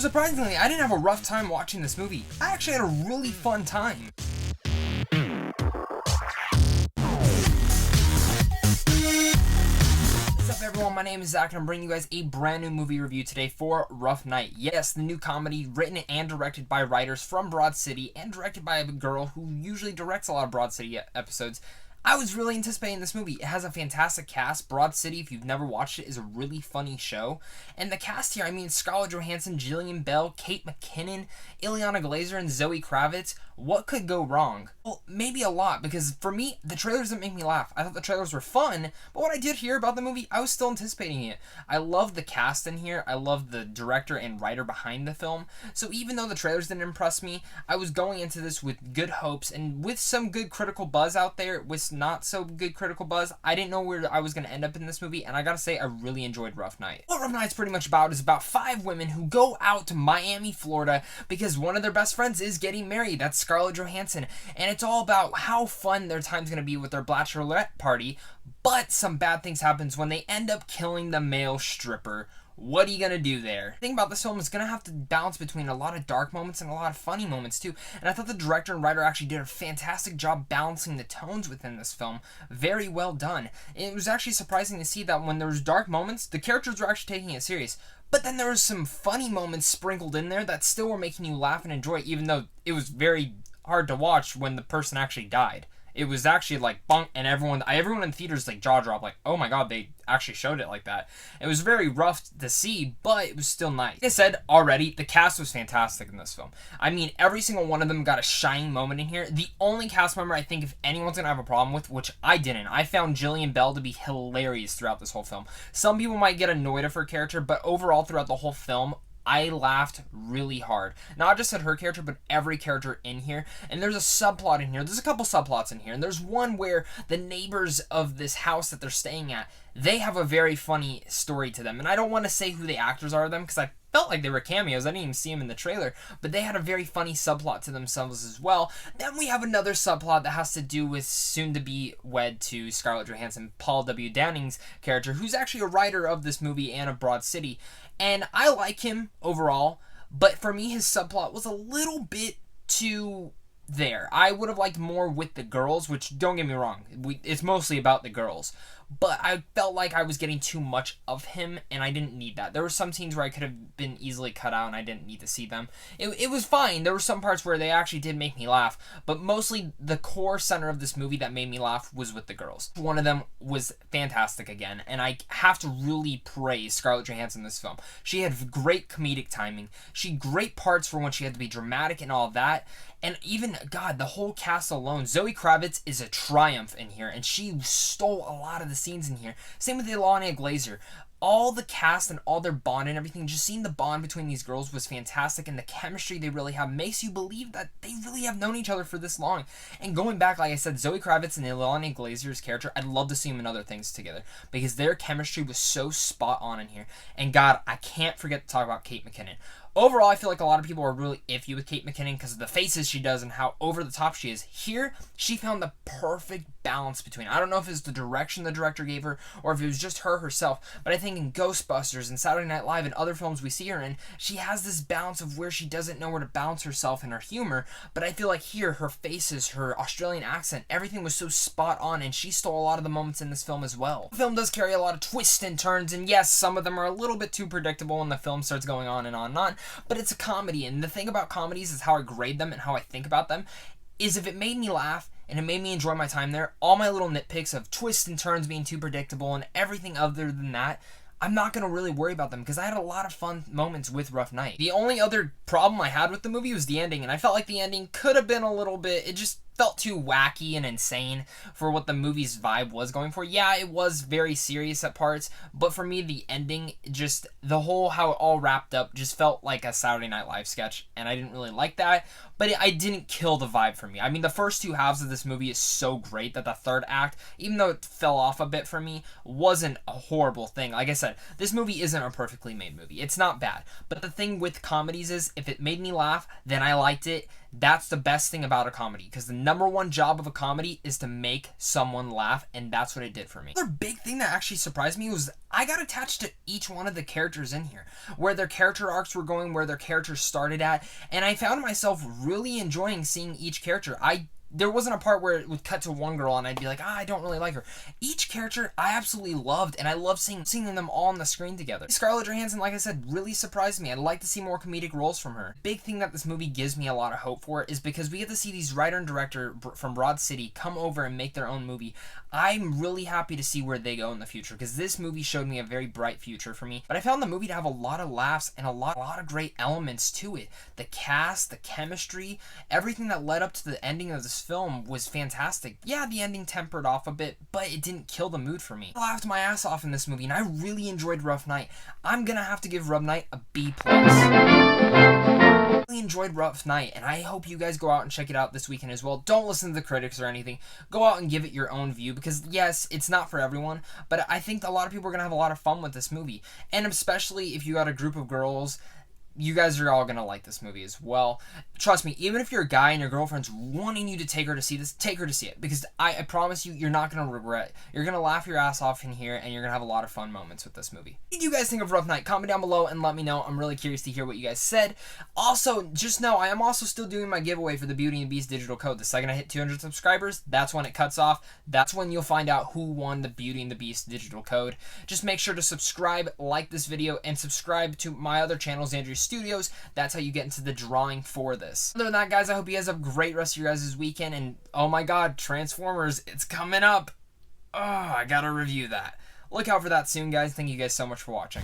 Surprisingly, I didn't have a rough time watching this movie. I actually had a really fun time. What's up everyone, my name is Zach and I'm bringing you guys a brand new movie review today for Rough Night. Yes, the new comedy written and directed by writers from Broad City and directed by a girl who usually directs a lot of Broad City episodes. I was really anticipating this movie. It has a fantastic cast. Broad City, if you've never watched it, is a really funny show. And the cast here, I mean, Scarlett Johansson, Jillian Bell, Kate McKinnon, Ileana Glazer, and Zoe Kravitz. What could go wrong? Well, maybe a lot, because for me, the trailers didn't make me laugh. I thought the trailers were fun, but what I did hear about the movie, I was still anticipating it. I love the cast in here. I love the director and writer behind the film. So even though the trailers didn't impress me, I was going into this with good hopes and with some good critical buzz out there, with not so good critical buzz. I didn't know where I was going to end up in this movie, and I gotta say, I really enjoyed Rough Night. What Rough Night's pretty much about is about 5 women who go out to Miami, Florida, because one of their best friends is getting married. That's Scarlett Johansson, and it's all about how fun their time's going to be with their bachelorette party, but some bad things happens when they end up killing the male stripper. What are you going to do there? The thing about this film is going to have to balance between a lot of dark moments and a lot of funny moments too. And I thought the director and writer actually did a fantastic job balancing the tones within this film. Very well done. It was actually surprising to see that when there was dark moments, the characters were actually taking it serious. But then there was some funny moments sprinkled in there that still were making you laugh and enjoy, even though it was very hard to watch when the person actually died. It was actually like bonk, and everyone in the theaters like jaw dropped, like, oh my god, they actually showed it like that. It was very rough to see, but it was still nice. Like I said already, the cast was fantastic in this film. I mean, every single one of them got a shining moment in here. The only cast member I think if anyone's gonna have a problem with, which I didn't, I found Jillian Bell to be hilarious throughout this whole film. Some people might get annoyed of her character, but overall throughout the whole film, I laughed really hard. Not just at her character, but every character in here. And there's a subplot in here. There's a couple subplots in here. And there's one where the neighbors of this house that they're staying at, they have a very funny story to them. And I don't want to say who the actors are of them, because I felt like they were cameos. I didn't even see them in the trailer. But they had a very funny subplot to themselves as well. Then we have another subplot that has to do with soon-to-be wed to Scarlett Johansson, Paul W. Downing's character, who's actually a writer of this movie and of Broad City. And I like him overall, but for me, his subplot was a little bit too there. I would have liked more with the girls, which, don't get me wrong, it's mostly about the girls. But I felt like I was getting too much of him, and I didn't need that. There were some scenes where I could have been easily cut out, and I didn't need to see them. It was fine. There were some parts where they actually did make me laugh, but mostly the core center of this movie that made me laugh was with the girls. One of them was fantastic again, and I have to really praise Scarlett Johansson in this film. She had great comedic timing. She had great parts for when she had to be dramatic and all that. And even, God, the whole cast alone, Zoe Kravitz is a triumph in here, and she stole a lot of the scenes in here. Same with Ileana Glazer. All the cast and all their bond and everything, just seeing the bond between these girls was fantastic, and the chemistry they really have makes you believe that they really have known each other for this long. And going back, like I said, Zoe Kravitz and Ileana Glazer's character, I'd love to see them in other things together, because their chemistry was so spot on in here. And God, I can't forget to talk about Kate McKinnon. Overall, I feel like a lot of people are really iffy with Kate McKinnon because of the faces she does and how over the top she is. Here, she found the perfect balance between, I don't know if it's the direction the director gave her or if it was just her herself, but I think in Ghostbusters and Saturday Night Live and other films we see her in, she has this balance of where she doesn't know where to balance herself in her humor, but I feel like here, her faces, her Australian accent, everything was so spot on, and she stole a lot of the moments in this film as well. The film does carry a lot of twists and turns, and yes, some of them are a little bit too predictable when the film starts going on and on and on, but it's a comedy, and the thing about comedies is how I grade them and how I think about them is if it made me laugh and it made me enjoy my time there, all my little nitpicks of twists and turns being too predictable and everything other than that, I'm not going to really worry about them because I had a lot of fun moments with Rough Night. The only other problem I had with the movie was the ending, and I felt like the ending could have been a little bit, it just felt too wacky and insane for what the movie's vibe was going for. Yeah, it was very serious at parts, but for me, the ending, just the whole, how it all wrapped up, just felt like a Saturday Night Live sketch, and I didn't really like that, but I didn't kill the vibe for me. I mean, the first 2 halves of this movie is so great that the third act, even though it fell off a bit for me, wasn't a horrible thing. Like I said, this movie isn't a perfectly made movie. It's not bad, but the thing with comedies is, if it made me laugh, then I liked it. That's the best thing about a comedy, because the number one job of a comedy is to make someone laugh, and that's what it did for me. Another big thing that actually surprised me was I got attached to each one of the characters in here, where their character arcs were going, where their characters started at, and I found myself really enjoying seeing each character. There wasn't a part where it would cut to one girl and I'd be like, I don't really like her. Each character I absolutely loved, and I loved seeing them all on the screen together. Scarlett Johansson, like I said, really surprised me. I'd like to see more comedic roles from her. Big thing that this movie gives me a lot of hope for is because we get to see these writer and director from Broad City come over and make their own movie. I'm really happy to see where they go in the future, because this movie showed me a very bright future for me. But I found the movie to have a lot of laughs and a lot of great elements to it. The cast, the chemistry, everything that led up to the ending of this film was fantastic. Yeah, the ending tempered off a bit, but it didn't kill the mood for me. I laughed my ass off in this movie, and I really enjoyed Rough Night. I'm gonna have to give Rough Night a B+. I really enjoyed Rough Night, and I hope you guys go out and check it out this weekend as well. Don't listen to the critics or anything. Go out and give it your own view, because yes, it's not for everyone, but I think a lot of people are gonna have a lot of fun with this movie, and especially if you got a group of girls, you guys are all gonna like this movie as well. Trust me, even if you're a guy and your girlfriend's wanting you to take her to see this, take her to see it, because I promise you, you're not gonna regret. You're gonna laugh your ass off in here, and you're gonna have a lot of fun moments with this movie. What did you guys think of Rough Night? Comment down below and let me know. I'm really curious to hear what you guys said. Also, just know I am also still doing my giveaway for the Beauty and the Beast digital code. The second I hit 200 subscribers, that's when it cuts off. That's when you'll find out who won the Beauty and the Beast digital code. Just make sure to subscribe, like this video, and subscribe to my other channel, Zandria Studios. That's how you get into the drawing for this. Other than that, guys, I hope you guys have a great rest of your guys' weekend. And oh my god, Transformers, it's coming up. Oh, I gotta review that. Look out for that soon, guys. Thank you guys so much for watching.